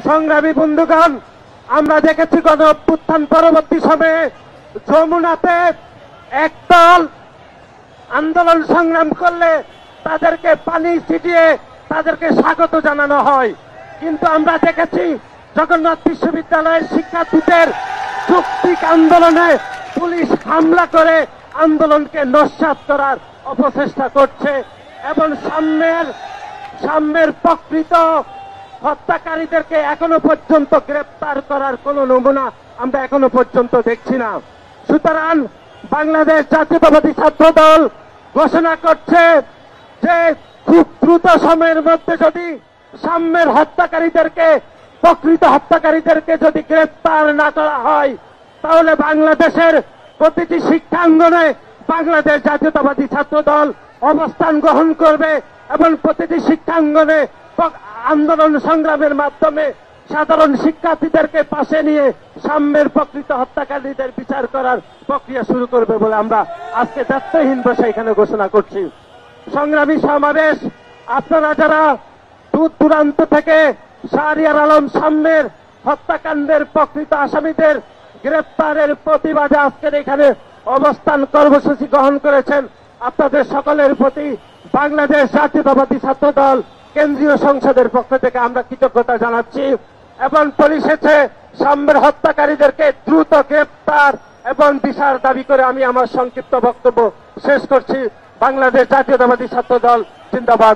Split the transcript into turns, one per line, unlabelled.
সংগ্রামী বন্ধুগণ, আমরা দেখেছি গণ অভ্যুত্থান পরবর্তী সময়ে যমুনাতে একদল আন্দোলন সংগ্রাম করলে তাদেরকে পানি ছিটিয়ে তাদেরকে স্বাগত জানানো হয়। কিন্তু আমরা দেখেছি জগন্নাথ বিশ্ববিদ্যালয়ের শিক্ষার্থীদের যৌক্তিক আন্দোলনে পুলিশ হামলা করে আন্দোলনকে নস্যাৎ করার অপচেষ্টা করছে এবং সাম্যের প্রকৃত হত্যাকারীদেরকে এখনো পর্যন্ত গ্রেপ্তার করার কোন নমুনা আমরা এখনো পর্যন্ত দেখছি না। সুতরাং বাংলাদেশ জাতীয়তাবাদী ছাত্র দল ঘোষণা করছে যে খুব দ্রুত সময়ের মধ্যে যদি সাম্যের হত্যাকারীদেরকে প্রকৃত হত্যাকারীদেরকে যদি গ্রেপ্তার না করা হয়, তাহলে বাংলাদেশের প্রতিটি শিক্ষাঙ্গনে বাংলাদেশ জাতীয়তাবাদী ছাত্র দল অবস্থান গ্রহণ করবে এবং প্রতিটি শিক্ষাঙ্গনে আন্দোলন সংগ্রামের মাধ্যমে সাধারণ শিক্ষার্থীদেরকে পাশে নিয়ে সাম্যের প্রকৃত হত্যাকারীদের বিচার করার প্রক্রিয়া শুরু করবে বলে আমরা আজকে দায়িত্বহীন বসে এখানে ঘোষণা করছি। সংগ্রামী সমাবেশ, আপনারা যারা দূর দূরান্ত থেকে শাহরিয়ার আলম সাম্যের হত্যাকাণ্ডের প্রকৃত আসামিদের গ্রেপ্তারের প্রতিবাদে আজকের এখানে অবস্থান কর্মসূচি গ্রহণ করেছেন, আপনাদের সকলের প্রতি বাংলাদেশ জাতীয়তাবাদী ছাত্র দল কেন্দ্রীয় সংসদের পক্ষ থেকে আমরা কৃতজ্ঞতা জানাচ্ছি এবং পরিশেষে সাম্যের হত্যাকারীদেরকে দ্রুত গ্রেপ্তার এবং বিচার দাবি করে আমি আমার সংক্ষিপ্ত বক্তব্য শেষ করছি। বাংলাদেশ জাতীয়তাবাদী ছাত্র দল জিন্দাবাদ।